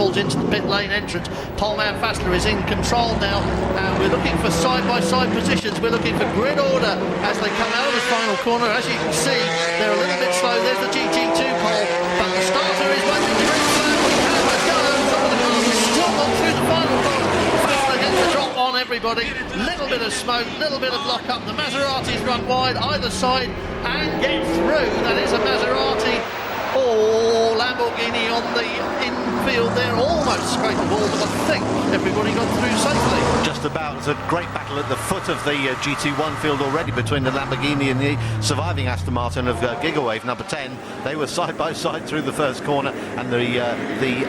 pulls into the pit lane entrance. Poleman Fassler is in control now, and we're looking for side-by-side positions. We're looking for grid order as they come out of the final corner. As you can see, they're a little bit slow. There's the GT2 pole, but the starter is waiting to ring flag. We have a go. Some of the cars have still gone through the final corner. Fassler gets the drop on everybody. Little bit of smoke, little bit of lock-up. The Maseratis run wide either side and get through. That is a Maserati. Oh, Lamborghini on the infield there, almost scraped the ball, but I think everybody got through safely. Just about. There's a great battle at the foot of the GT1 field already between the Lamborghini and the surviving Aston Martin of Gigawave number 10. They were side by side through the first corner, and the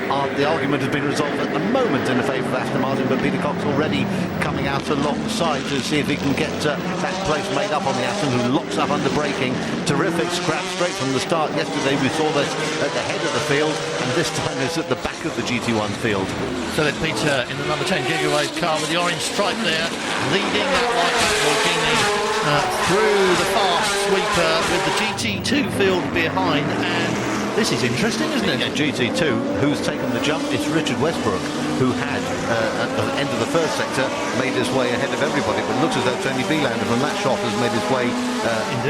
argument has been resolved at the moment in the favour of Aston Martin, but Peter Cox already coming out alongside to see if he can get that place made up on the Aston, who locks up under braking. Terrific scrap straight from the start. Yesterday we saw this at the head of the field, and this time it's at the back of the GT1 field. Philip Peter in the number 10 Gigawave car with the orange stripe there, leading that white Lamborghini through the fast sweeper with the GT2 field behind. And this is interesting, isn't it? Yeah, GT2, who's taken the jump, it's Richard Westbrook, who had, at the end of the first sector, made his way ahead of everybody. But it looks as though Tony Vielander from that shot has made his way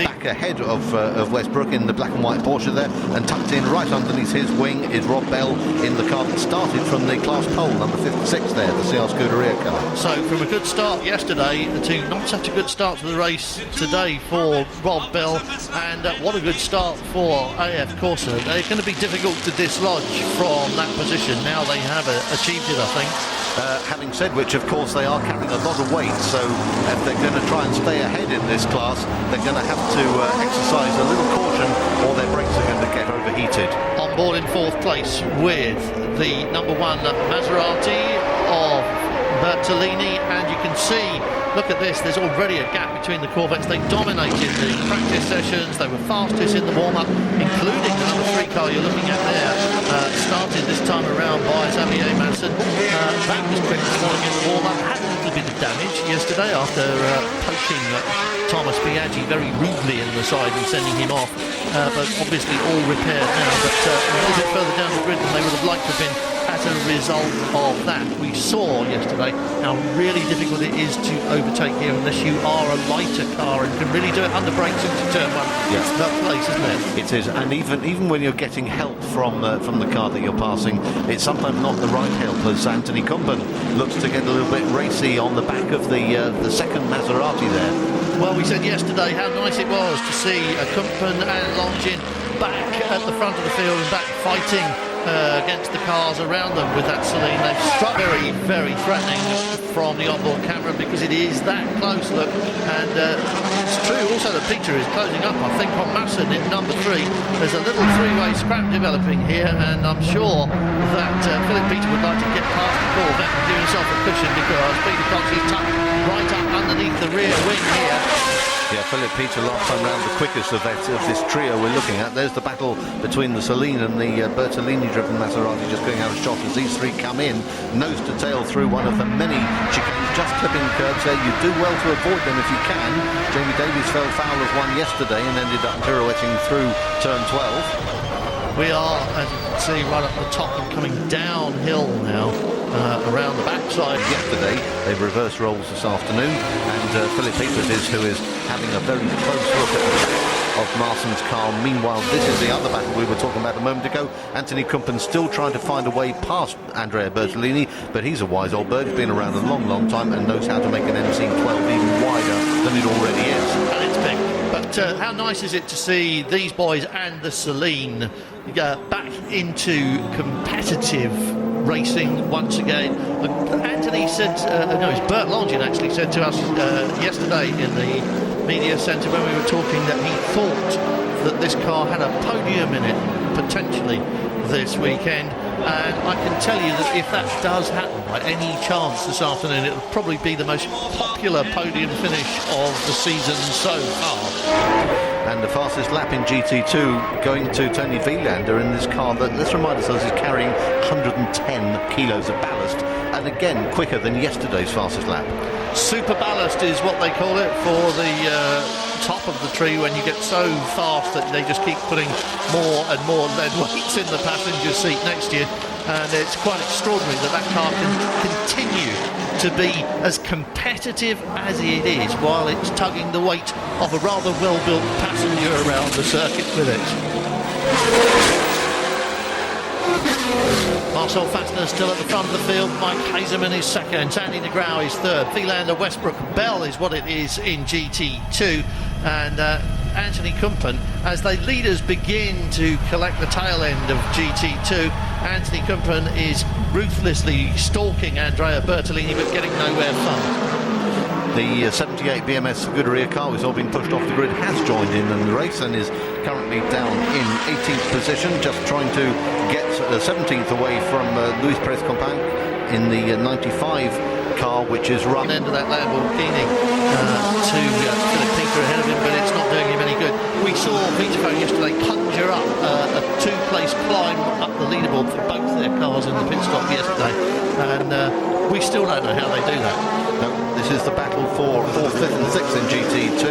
back ahead of Westbrook in the black and white Porsche there, and tucked in right underneath his wing is Rob Bell in the car that started from the class pole, number 56 there, the CR Scuderia car. So from a good start yesterday to not such a good start to the race today for Rob Bell, and what a good start for AF Corsa. They're going to be difficult to dislodge from that position. Now they have achieved it, I think. Having said which, of course, they are carrying a lot of weight, so if they're going to try and stay ahead in this class, they're going to have to exercise a little caution, or their brakes are going to get overheated. On board in fourth place with the number 1 Maserati of Bertolini, and you can see, look at this, there's already a gap between the Corvettes. They dominated the practice sessions, they were fastest in the warm-up, including the number 3 car you're looking at there, started this time around by Xavier Masson. That was quick this morning in the warm-up, had a little bit of damage yesterday after poking Thomas Biaggi very rudely in the side and sending him off, but obviously all repaired now, but a little bit further down the grid than they would have liked to have been as a result of that. We saw yesterday how really difficult it is to overtake here unless you are a lighter car and can really do it under brakes into turn 1. It's that place, isn't it? It is, and even when you're getting help from the car that you're passing, it's sometimes not the right help, as Anthony Kumpen looks to get a little bit racy on the back of the second Maserati there. Well, we said yesterday how nice it was to see Kumpen and Longin back at the front of the field and back fighting against the cars around them with that Celine. They've struck very, very threatening from the onboard camera because it is that close, look. And it's true also that Peter is closing up, I think, on Masson in number 3. There's a little three-way scrap developing here, and I'm sure that Philip Peter would like to get past the Corvette and do himself a cushion, because Peter Cox is tucked right up underneath the rear wing here. Yeah, Philip Peter last time round the quickest of this trio we're looking at. There's the battle between the Celine and the Bertolini-driven Maserati just going out of shot as these three come in, nose to tail through one of the many chicanes, just clipping curbs there. You do well to avoid them if you can. Jamie Davies fell foul of one yesterday and ended up pirouetting through turn 12. We are, as you can see, right up the top and coming downhill now. Around the backside. Yesterday they reversed roles this afternoon, and Philip Peters who is having a very close look at the back of Marston's car. Meanwhile, this is the other battle we were talking about a moment ago. Anthony Kumpen still trying to find a way past Andrea Bertolini, but he's a wise old bird. He's been around a long, long time and knows how to make an MC12 even wider than it already is. And it's big. But how nice is it to see these boys and the Celine back into competitive racing once again. Anthony said, no, it's Bert Longin actually said to us yesterday in the media centre when we were talking that he thought that this car had a podium in it potentially this weekend, and I can tell you that if that does happen by any chance this afternoon, it will probably be the most popular podium finish of the season so far. And the fastest lap in GT2 going to Tony Vielander in this car that, let's remind ourselves, is carrying 110 kilos of ballast. and again quicker than yesterday's fastest lap. Super ballast is what they call it for the top of the tree when you get so fast that they just keep putting more and more lead weights in the passenger seat next to you, and it's quite extraordinary that that car can continue to be as competitive as it is while it's tugging the weight of a rather well-built passenger around the circuit with it. Marcel Fassner still at the front of the field. Mike Hazeman is second. Sandy Negrau is third. Philander Westbrook Bell is what it is in GT2. And Anthony Kumpen, as the leaders begin to collect the tail end of GT2, Anthony Kumpen is ruthlessly stalking Andrea Bertolini but getting nowhere far. The 78 BMS Scuderia car, was all being pushed off the grid, has joined in the race and is currently down in 18th position, just trying to get 17th away from Luis Perez Compan in the 95 car, which is run end of that Lamborghini to Philip Pinker ahead of him, but it's not doing him any good. We saw Vitafone yesterday conjure up a two-place climb up the leaderboard for both their cars in the pit stop yesterday, and we still don't know how they do that. No, this is the battle for 4th, 5th and 6th in GT2,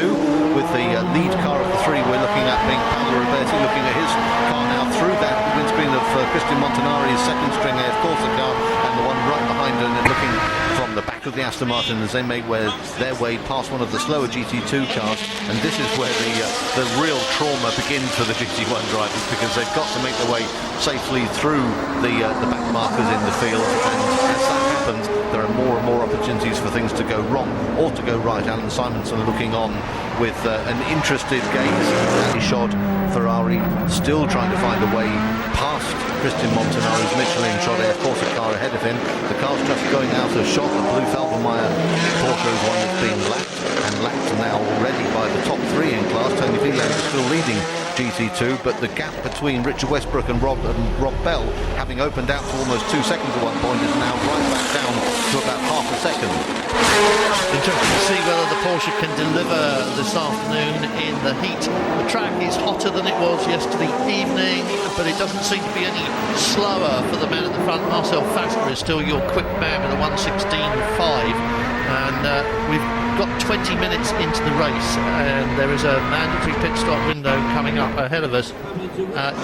with the lead car of the three we're looking at being Paolo Roberti, looking at his car now through that windscreen of Christian Montanari's second string AF Corsa car, and the one right behind her, and then looking from the back of the Aston Martin as they make their way past one of the slower GT2 cars. And this is where the real trauma begins for the GT1 drivers, because they've got to make their way safely through the back markers in the field, and as that happens there are more and more opportunities for things to go wrong or to go right. Alan Simonson looking on with an interested gaze. Andy Shod, Ferrari, still trying to find a way past Christian Montanari's Michelin Shod AF Corsa car ahead of him. The car's just going out of shot. The blue Falkenmeyer Porsche is one that's being lapped, and lapped now already by the top three in class. Tony Philander is still leading GT2, but the gap between Richard Westbrook and Rob Bell, having opened out to almost 2 seconds at one point, is now right back down to about half a second. Interesting to see whether the Porsche can deliver this afternoon in the heat. The track is hotter than it was yesterday evening, but it doesn't seem to be any slower for the man at the front. Marcel Fassner is still your quick man with a 1:16.5, and we've got 20 minutes into the race, and there is a mandatory pit stop window coming up ahead of us.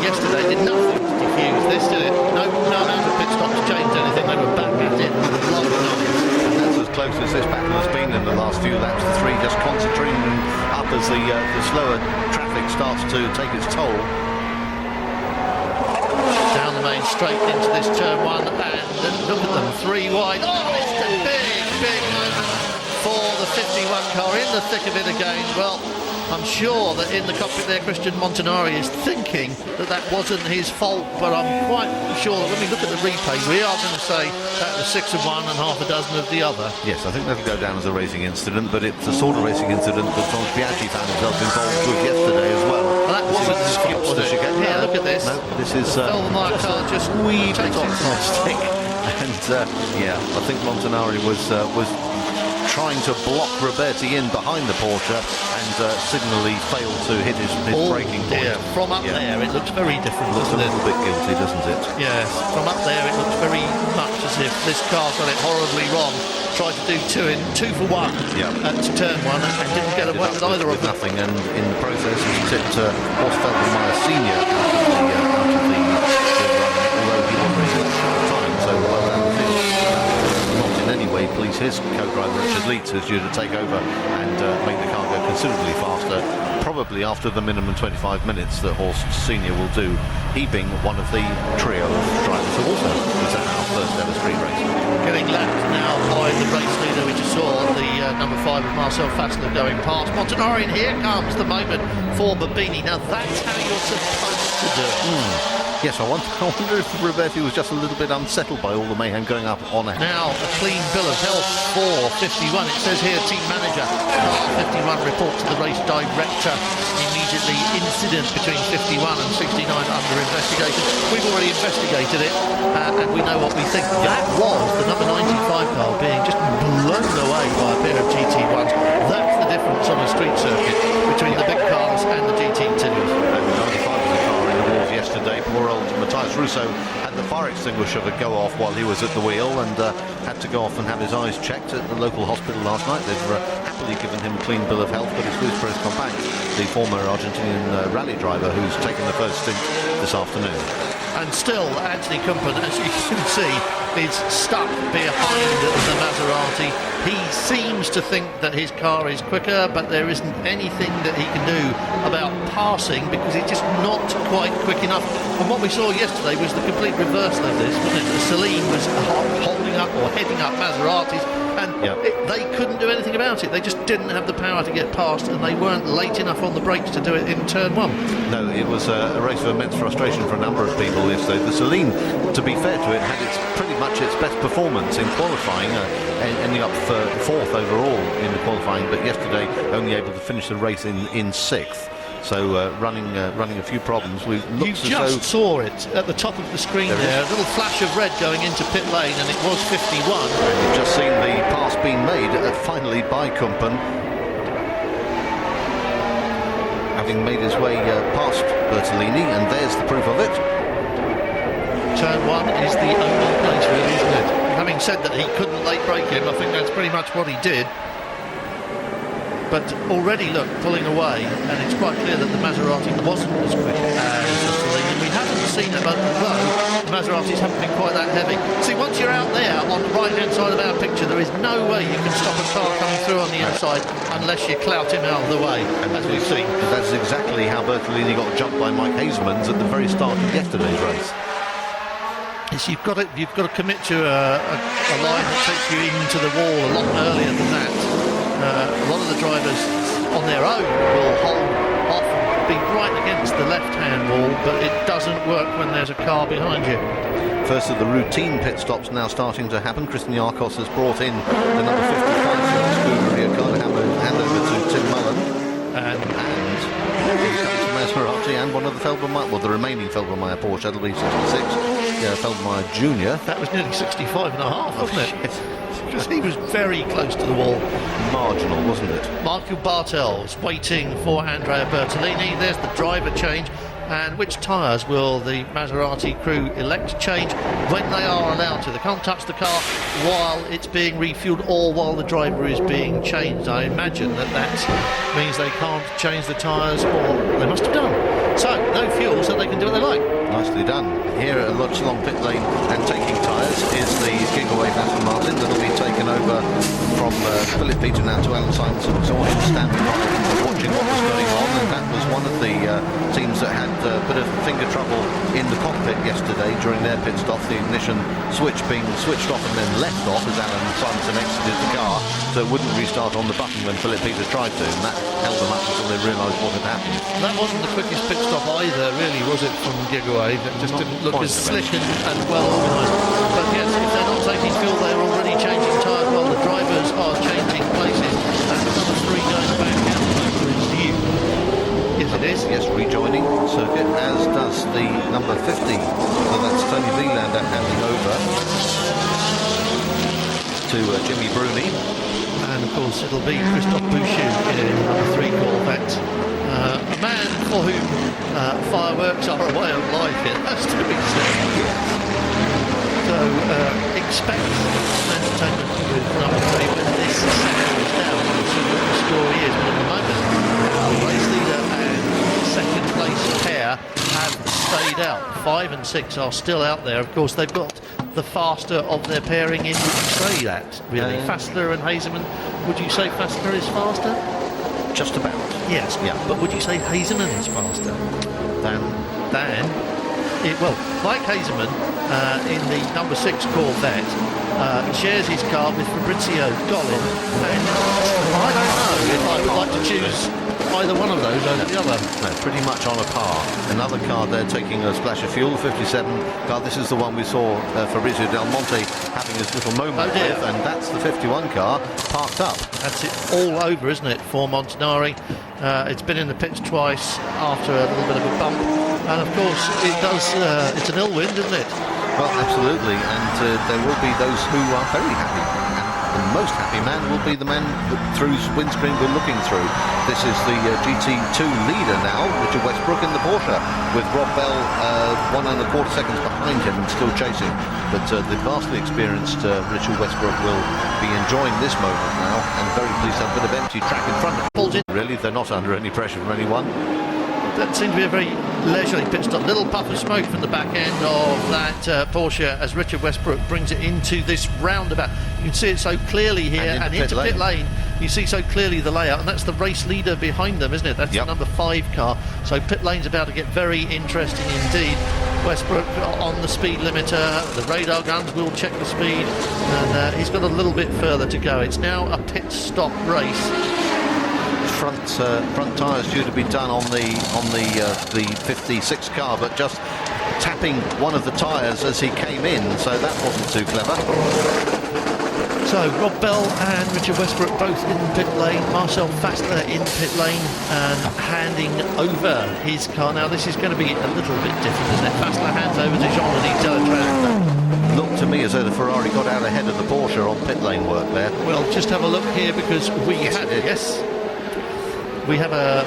Yesterday did nothing to defuse this, did it? No amount of pit stops changed anything. They were back at it like numbers. As close as this battle has been in the last few laps, the three just concentrating up as the slower traffic starts to take its toll. Down the main straight into this turn one, and look at them, three wide. Oh, it's a big moment for the 51 car, in the thick of it again. Well, I'm sure that in the cockpit there, Christian Montanari is thinking that wasn't his fault, but I'm quite sure that when we look at the replay, we are going to say that was 6 of one and half a dozen of the other. Yes, I think that'll go down as a racing incident, but it's the sort of racing incident that Tom Biaggi found himself involved with yesterday as well. Well, that wasn't his fault, was it? Yeah, look at this. No, this is Velvermeyer car just wee bit takes off its the stick, and yeah, I think Montanari was trying to block Roberti in behind the Porsche, and signally failed to hit his braking point. Yeah, from up there it looks very different. Looks a little bit guilty, doesn't it? Yes, from up there it looks very much as if this car got it horribly wrong. Tried to do two for one at turn one, and didn't get away with either of them. Nothing, and in the process he tipped Horst Feldermeyer Senior out of the run, although he wasn't racing at the time, so well down the field. Not in any way please his co-driver Richard Leeds, who's due to take over and make the car go considerably faster, probably after the minimum 25 minutes that Horst Senior will do, he being one of the trio of drivers who also was at our first ever street race. Getting lapped now by the race leader, we just saw the number 5 of Marcel Fassner going past Montanari, and here comes the moment for Babini. Now that's how you're supposed to do it. Yes, I wonder if Roberti was just a little bit unsettled by all the mayhem going up on it. Now, a clean bill of health for 51. It says here, team manager, car 51 report to the race director. Immediately, incident between 51 and 69 under investigation. We've already investigated it, and we know what we think. That was the number 95 car being just blown away by a pair of GT1s. That's the difference on a street circuit between the big cars and the GT2s. And the 95 was a car in the wars yesterday. Poor old Matthias Russo had the fire extinguisher would go off while he was at the wheel, and had to go off and have his eyes checked at the local hospital last night. They've happily given him a clean bill of health, but it's Luis Perez Companc, the former Argentinian rally driver, who's taken the first stint this afternoon. And still, Anthony Kumpen, as you can see, is stuck behind the Maserati. He seems to think that his car is quicker, but there isn't anything that he can do about passing because it's just not quite quick enough. And what we saw yesterday was the complete reversal of this, wasn't it? Salim was holding up or heading up Maseratis, and they couldn't do anything about it. They just didn't have the power to get past, and they weren't late enough on the brakes to do it in turn one. No, it was a race of immense frustration for a number of people yesterday. The Salim, to be fair to it, had pretty much its best performance in qualifying, ending up fourth overall in the qualifying, but yesterday only able to finish the race in sixth. So running a few problems. You just saw it at the top of the screen there, a little flash of red going into pit lane, and it was 51. And you've just seen the pass being made finally by Kumpen, having made his way past Bertolini, and there's the proof of it. Turn one is the only place really, isn't it? Having said that he couldn't late brake him, I think that's pretty much what he did. But already, look, pulling away, and it's quite clear that the Maserati wasn't as quick as the Salim. We haven't seen it, although the Maseratis haven't been quite that heavy. See, once you're out there on the right-hand side of our picture, there is no way you can stop a car coming through on the inside unless you clout him out of the way, as we've seen. That's exactly how Bertolini got jumped by Mike Hasemans at the very start of yesterday's race. Yes, you've got to commit to a line that takes you into the wall a lot earlier than that. A lot of the drivers on their own will hold off and be right against the left-hand wall, but it doesn't work when there's a car behind you. First of the routine pit stops now starting to happen. Christian Yarkos has brought in the number 55 Scuderia car to hand over to Tim Mullen. And Maserati and one of the Felbermeyer, well, the remaining Felbermeyer Porsche, that'll be 66, Felbermeyer Junior. That was nearly 65 and a half, wasn't it? Because he was very close to the wall. Marginal, wasn't it? Michael Bartel's waiting for Andrea Bertolini. There's the driver change. And which tyres will the Maserati crew elect to change when they are allowed to? They can't touch the car while it's being refueled or while the driver is being changed. I imagine that means they can't change the tyres, or they must have done. So, no fuel, so they can do what they like. Nicely done. Here at Lodgelong pit lane and taking tyres is the Gigawave Aston Martin that'll be taken over from Philip Peter now to Alan Simonson. So I was standing by watching what was going on, and that was one of the teams that had a bit of finger trouble in the cockpit yesterday during their pit stop. The ignition switch being switched off and then left off as Alan Simonson exited the car, so it wouldn't restart on the button when Philip Peters tried to, and that held them up until they realised what had happened. That wasn't the quickest pit stop either, really, was it, from Gigawave? It just didn't look as slick and well organised. But yes, if they're not taking fuel, they're already changing tyres while the drivers are changing places. And number 3 going back out is you. Yes, it is. Yes, rejoining the circuit, as does the number 50. So that's Tony Wielander handing over to Jimmy Bruni. And of course it'll be Christophe Bouchou in number 3 Corvette. A man for whom fireworks are a way of life, it has to be said. So expect entertainment with number 3 when this settles down. We'll see what the story is. But at the moment, the race leader and second place pair have stayed out. 5 and 6 are still out there. Of course, they've got the faster of their pairing in. Would you say that, really? Fassler and Hazeman, would you say Fassler is faster? Just about. Yes, yeah. But would you say Hazeman is faster? Dan? Well, Mike Hazeman in the number 6 Corvette shares his car with Fabrizio Golin, and I don't know if I would like to choose either one of those over the other. No, pretty much on a par. Another car there taking a splash of fuel, 57 car. This is the one we saw Fabrizio Del Monte having his little moment with, and that's the 51 car parked up. That's it all over, isn't it, for Montanari? It's been in the pits twice after a little bit of a bump, and of course it's an ill wind, isn't it? Well, absolutely, and there will be those who are very happy. The most happy man will be the man whose windscreen we're looking through. This is the GT2 leader now, Richard Westbrook in the Porsche, with Rob Bell 1.25 seconds behind him and still chasing. But the vastly experienced Richard Westbrook will be enjoying this moment now, and very pleased to have a bit of empty track in front of him. Really, they're not under any pressure from anyone. That seemed to be a very leisurely pit stop. Little puff of smoke from the back end of that Porsche as Richard Westbrook brings it into this roundabout. You can see it so clearly here, and into pit lane. You see so clearly the layout, and that's the race leader behind them, isn't it? That's the number 5 car. So pit lane's about to get very interesting indeed. Westbrook on the speed limiter. The radar guns will check the speed, and he's got a little bit further to go. It's now a pit stop race. Front tyres due to be done on the 56 car, but just tapping one of the tyres as he came in, so that wasn't too clever. So Rob Bell and Richard Westbrook both in pit lane, Marcel Fassler in pit lane and handing over his car. Now this is going to be a little bit different, isn't it? Fassler hands over to Jean-Denis Delatraz. Looked to me as though the Ferrari got out ahead of the Porsche on pit lane work there. Well, just have a look here, because we have a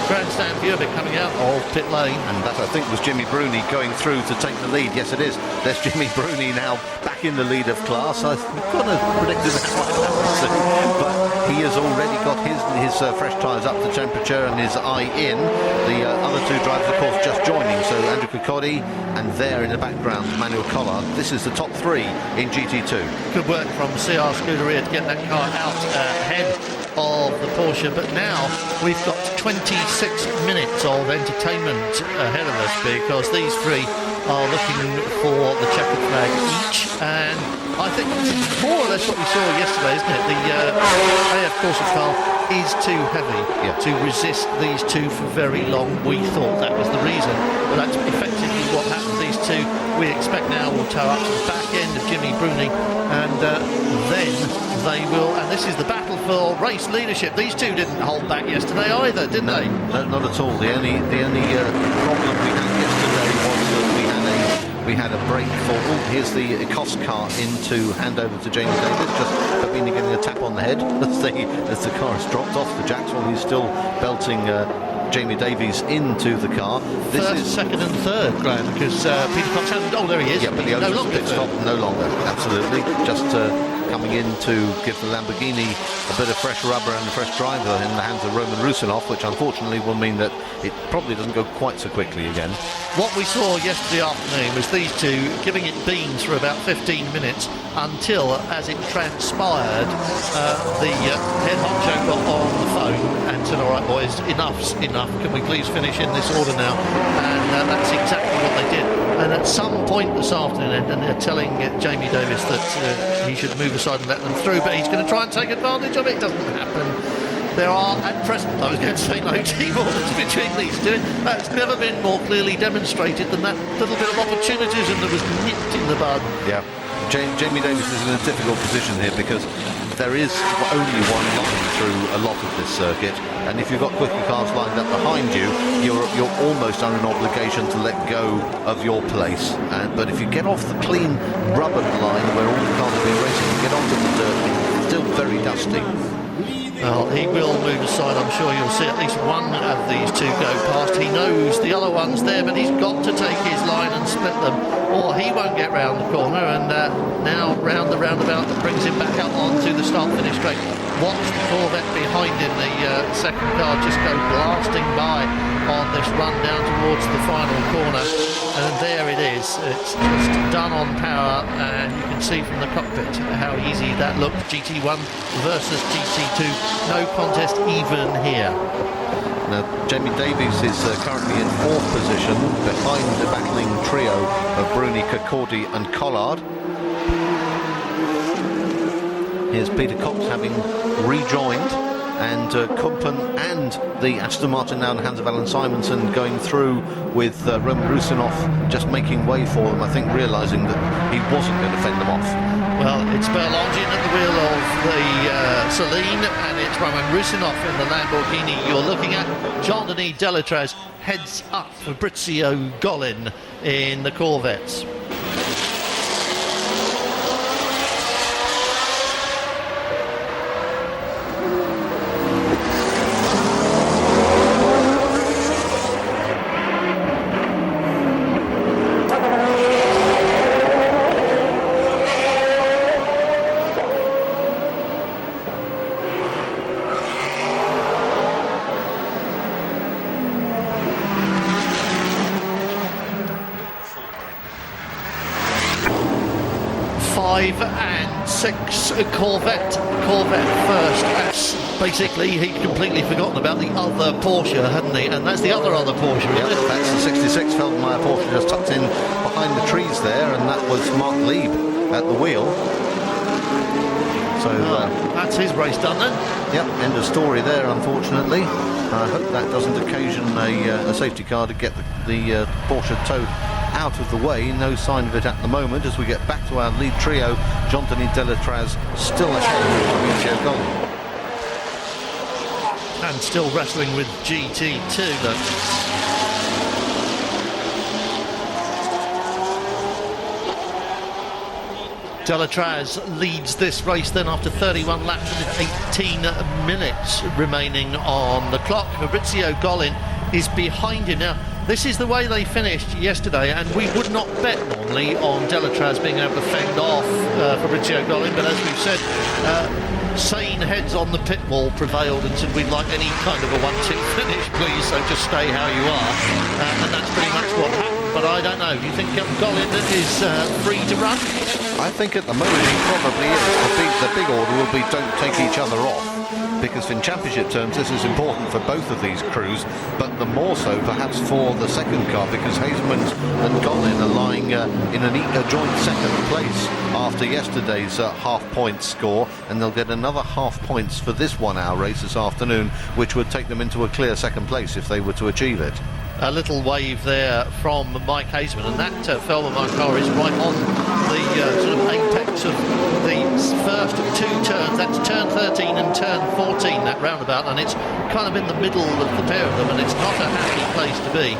grandstand view of it coming out of pit lane. And that, I think, was Jimmy Bruni going through to take the lead. Yes, it is. There's Jimmy Bruni now back in the lead of class. I've got to predict the soon, but he has already got his fresh tyres up to temperature and his eye in. The other two drivers, of course, just joining. So Andrew Cocody, and there in the background, Manuel Collard. This is the top 3 in GT2. Good work from CR Scuderia to get that car out ahead of the Porsche, but now we've got 26 minutes of entertainment ahead of us, because these 3 are looking for the checkered flag each, and I think this is more or less what we saw yesterday, isn't it? The AF Corsa car is too heavy to resist these 2 for very long. We thought that was the reason, but that's effectively what happened. These 2 we expect now will tow up to the back end of Jimmy Bruni, and then they will, and this is the battle for race leadership. These 2 didn't hold back yesterday either, did they? No, not at all. The only problem we had yesterday was that we had a break for, here's the Ecos car in to hand over to Jamie Davis, just Fabini getting a tap on the head as the car has dropped off the jacks while he's still belting Jamie Davies into the car. This First, is second and third, Graham, because Peter Cox hasn't... Oh, there he is. Yeah, but the no longer pit stop, no longer. Absolutely. Just coming in to give the Lamborghini a bit of fresh rubber and a fresh driver in the hands of Roman Rusinov, which unfortunately will mean that it probably doesn't go quite so quickly again. What we saw yesterday afternoon was these 2 giving it beans for about 15 minutes until, as it transpired, the head honcho got on the phone and said, all right boys, enough's enough, can we please finish in this order now? And that's exactly what they did. And at some point this afternoon, and they're telling Jamie Davis that he should move aside and let them through, but he's going to try and take advantage of it. It doesn't happen. There are, at present, I was going to say, no team orders between these 2. That's never been more clearly demonstrated than that little bit of opportunism that was nipped in the bud. Yeah, Jamie Davis is in a difficult position here, because there is only one line through a lot of this circuit, and if you've got quicker cars lined up behind you, you're almost under an obligation to let go of your place. But if you get off the clean rubber line where all the cars will be racing, you get onto the dirt, it's still very dusty. Well, he will move aside. I'm sure you'll see at least one of these 2 go past. He knows the other one's there, but he's got to take his line and split them, or he won't get round the corner. And now round the roundabout that brings him back up onto the start-finish straight. Watch the Corvette behind him, the second car, just go blasting by on this run down towards the final corner. And there it is. It's just done on power, and you can see from the cockpit how easy that looked. GT1 versus GT2, no contest even here. Now, Jamie Davies is currently in 4th position behind the battling trio of Bruni, Cocody and Collard. Here's Peter Cox having rejoined, and Kumpen and the Aston Martin now in the hands of Alan Simonson going through, with Roman Rusinov just making way for them, I think realising that he wasn't going to fend them off. Well, it's Berlongin at the wheel of the Celine, and it's Roman Rusinov in the Lamborghini you're looking at. Jean-Denis Delatraz heads up Fabrizio Golin in the Corvettes. Rd6 Corvette first. That's basically, he'd completely forgotten about the other Porsche, hadn't he? And that's the other Porsche, isn't it? That's the 66 Feldmeyer Porsche just tucked in behind the trees there, and that was Mark Lieb at the wheel. So that's his race done then. Yep, end of story there, unfortunately. I hope that doesn't occasion a safety car to get the Porsche towed out of the way. No sign of it at the moment as we get back to our lead trio. Jean-Denis Delatraz still ahead of Fabrizio Golli. And still wrestling with GT2, though. Delatraz leads this race then after 31 laps and 18 minutes remaining on the clock. Fabrizio Golli is behind him. Now, this is the way they finished yesterday, and we would not bet normally on Delatraz being able to fend off Fabrizio Golli, but as we've said, sane heads on the pit wall prevailed and said we'd like any kind of a one-tick finish, please, so just stay how you are, and that's pretty much what happened. But I don't know, do you think Golli is free to run? I think at the moment he probably is. The big order will be don't take each other off, because in championship terms this is important for both of these crews, but the more so perhaps for the second car, because Hazelmans and Golli are lying in a joint second place after yesterday's half-point score, and they'll get another half points for this 1 hour race this afternoon, which would take them into a clear second place if they were to achieve it. A little wave there from Mike Hazeman, and that Feldmeyer car is right on the sort of apex of the first of two turns. That's turn 13 and turn 14, that roundabout, and it's kind of in the middle of the pair of them, and it's not a happy place to be.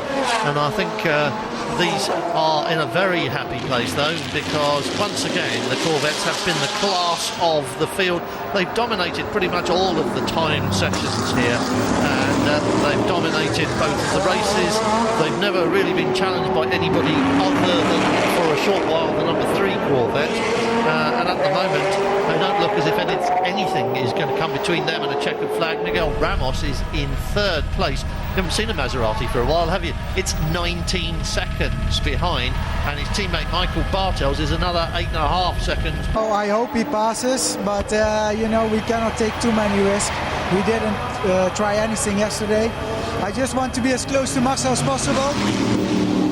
And I think these are in a very happy place, though, because once again the Corvettes have been the class of the field. They've dominated pretty much all of the time sections here, and they've dominated both of the races. They've never really been challenged by anybody other than, for a short while, the number 3 Corvette, and at the moment they don't look as if anything is going to come between them and a checkered flag. Miguel Ramos is in 3rd place. You haven't seen a Maserati for a while, have you? It's 19 seconds behind, and his teammate Michael Bartels is another 8.5 seconds. Oh, I hope he passes, but you know, we cannot take too many risks. We didn't try anything yesterday. I just want to be as close to Max as possible,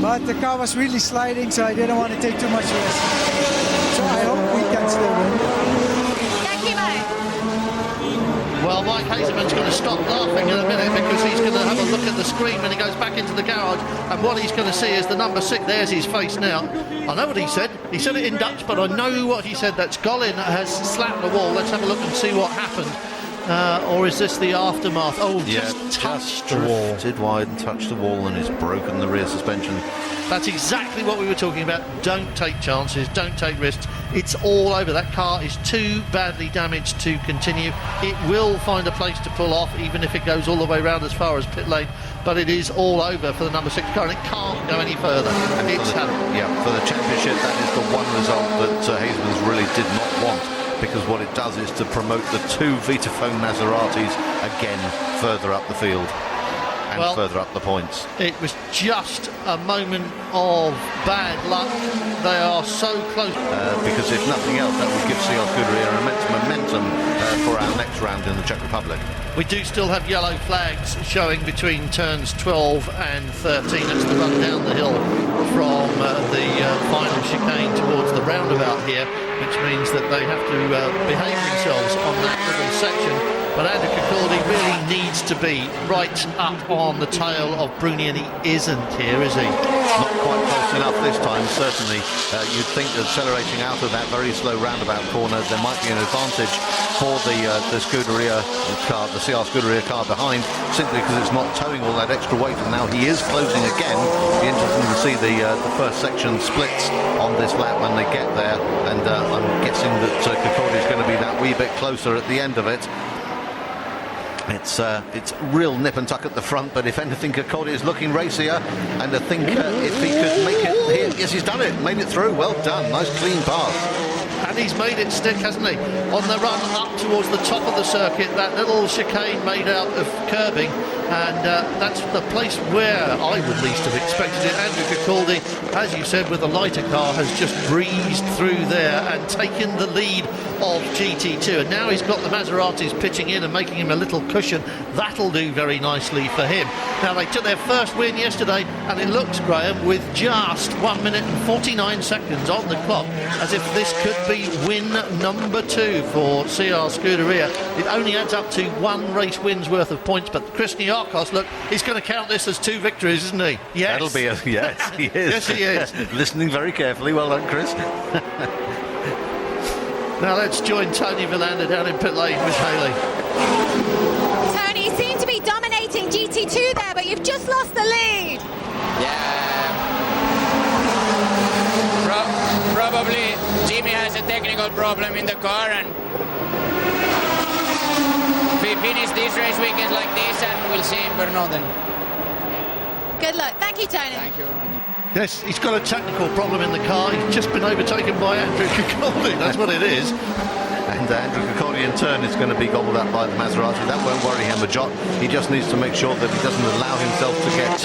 but the car was really sliding, so I didn't want to take too much risk. So I hope we can still win. Well, Mike Hazeman's going to stop laughing in a minute because he's going to have a look at the screen when he goes back into the garage, and what he's going to see is the number 6. There's his face now. I know what he said. He said it in Dutch, but I know what he said. That's Golli has slapped the wall. Let's have a look and see what happened. Or is this the aftermath? Oh, yeah, just touched the wall. Drifted wide and touched the wall and has broken the rear suspension. That's exactly what we were talking about. Don't take chances, don't take risks. It's all over. That car is too badly damaged to continue. It will find a place to pull off, even if it goes all the way around as far as pit lane, but it is all over for the number 6 car, and it can't go any further. For the championship, that is the one result that Hazelmans really did not want, because what it does is to promote the 2 Vitaphone Maseratis again further up the field and further up the points. It was just a moment of bad luck. They are so close. Because if nothing else, that would give Sea Scuderia immense momentum for our next round in the Czech Republic. We do still have yellow flags showing between turns 12 and 13. That's the run down the hill from the final chicane towards the roundabout here, which means that they have to behave themselves on that little section. But Andrew Cacordi really needs to be right up on the tail of Bruni, and he isn't here, is he? Not quite close enough this time, certainly. You'd think that accelerating out of that very slow roundabout corner, there might be an advantage for the Scuderia car, the CR Scuderia car behind, simply because it's not towing all that extra weight, and now he is closing again. It'll be interesting to see the first section splits on this lap when they get there, and I'm guessing that Cacordi is going to be that wee bit closer at the end of it. It's real nip and tuck at the front, but if anything, Cacordi is looking racier, and I think if he could make it here, yes, he's done it, made it through, well done, nice clean pass. and he's made it stick, hasn't he? On the run up towards the top of the circuit, that little chicane made out of curbing, and that's the place where I would least have expected it. Andrew Cicaldi, as you said, with a lighter car, has just breezed through there and taken the lead of GT2, and now he's got the Maseratis pitching in and making him a little cushion. That'll do very nicely for him. Now, they took their first win yesterday, and it looks, Graham, with just 1 minute and 49 seconds on the clock, as if this could be win number 2 for CR Scuderia. It only adds up to 1 race win's worth of points, but Chris Niarchos, look, he's going to count this as 2 victories, isn't he? Yes. That'll be yes, he is. Yes, he is. Listening very carefully. Well done, Chris. Now let's join Tony Villander down in pit lane with Haley. Tony, you seem to be dominating GT2 there, but you've just lost the lead. Yeah. Probably Jimmy has a technical problem in the car, and we finish these race weekends like this, and we'll see in Brno then. Good luck. Thank you, Tony. Thank you very much. Yes, he's got a technical problem in the car. He's just been overtaken by Andrew Cicaldi. That's what it is. And Andrew Cicaldi in turn is going to be gobbled up by the Maserati. That won't worry him a jot. He just needs to make sure that he doesn't allow himself to get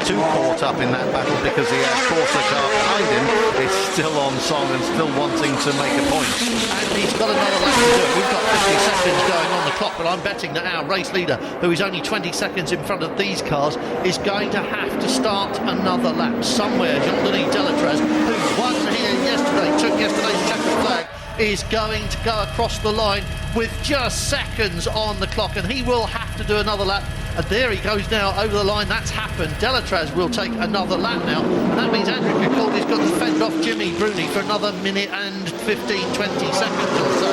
too caught up in that battle, because the Corsa car behind him is still on song and still wanting to make a point. And he's got another lap to do it. We've got 50 seconds going on the clock, but I'm betting that our race leader, who is only 20 seconds in front of these cars, is going to have to start another lap somewhere. Jean-Denis Delatraz, who won here yesterday, took yesterday's checkered flag, is going to go across the line with just seconds on the clock, and he will have to do another lap. And there he goes now over the line. That's happened. Delatraz will take another lap now, and that means Andrew Cicaldi's got to fend off Jimmy Bruni for another minute and 15-20 seconds or so.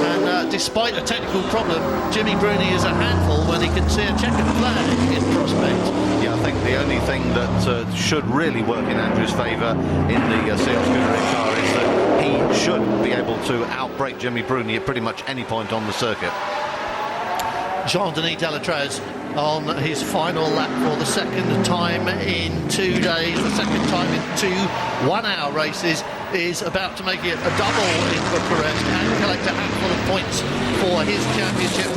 And despite a technical problem, Jimmy Bruni is a handful when he can see a checkered flag in prospect. Yeah, I think the only thing that should really work in Andrew's favour in the CR Scuderia car is that he should be able to outbrake Jimmy Bruni at pretty much any point on the circuit. Jean-Denis Delatraz on his final lap for the second time in 2 days, the second time in 2 one-hour races, is about to make it a double in Bucharest and collect a handful of points for his championship.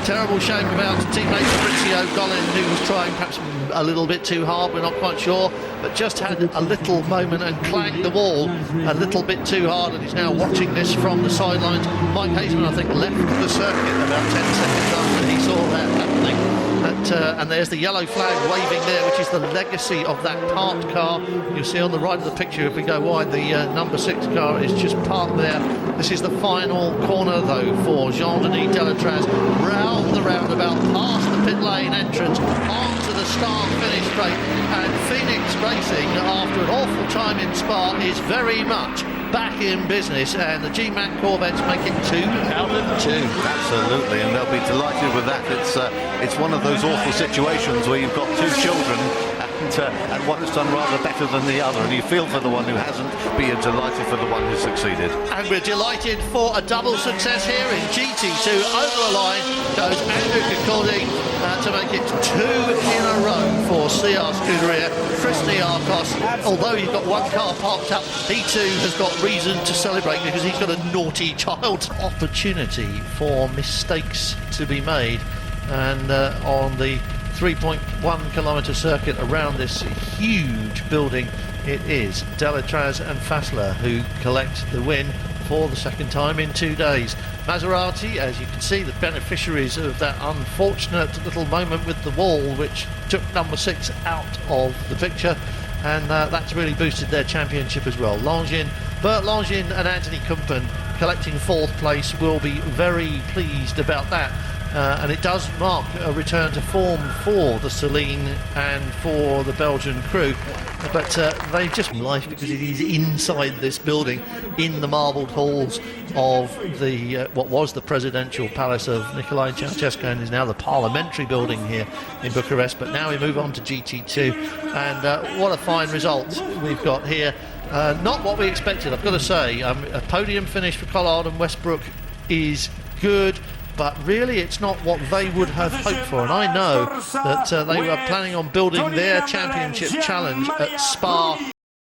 Terrible shame about teammate Fabrizio Golin, who was trying perhaps a little bit too hard, we're not quite sure, but just had a little moment and clanged the wall a little bit too hard, and he's now watching this from the sidelines. Mike Hazeman, I think, left the circuit about 10 seconds after he saw that happening. And there's the yellow flag waving there, which is the legacy of that parked car. You'll see on the right of the picture, if we go wide, the number 6 car is just parked there. This is the final corner, though, for Jean-Denis Delatraz. Round the roundabout, past the pit lane entrance, onto the start-finish straight. And Phoenix Racing, after an awful time in Spa, is very much back in business, and the GMAC Corvettes make it 2 out of 2. Absolutely, and they'll be delighted with that. It's one of those awful situations where you've got 2 children and one has done rather better than the other, and you feel for the one who hasn't, but you're delighted for the one who succeeded. And we're delighted for a double success here in GT2. Over the line goes Andrew Cicaldi to make it 2 in a row for CR Scuderia. Chris Niarchos, although he's got 1 car parked up, he too has got reason to celebrate, because he's got a naughty child's opportunity for mistakes to be made. And on the 3.1 kilometre circuit around this huge building, it is Delatraz and Fassler who collect the win for the second time in 2 days. Maserati, as you can see, the beneficiaries of that unfortunate little moment with the wall, which took number 6 out of the picture, and that's really boosted their championship as well. Bert Langin and Anthony Kumpen collecting 4th place will be very pleased about that. And it does mark a return to form for the Celine and for the Belgian crew, but they've just life, because it is inside this building, in the marbled halls of the what was the presidential palace of Nicolae Ceausescu and is now the parliamentary building here in Bucharest. But now we move on to GT2, and what a fine result we've got here. Not what we expected, I've got to say. A podium finish for Collard and Westbrook is good, but really it's not what they would have hoped for, and I know that they were planning on building their championship challenge at Spa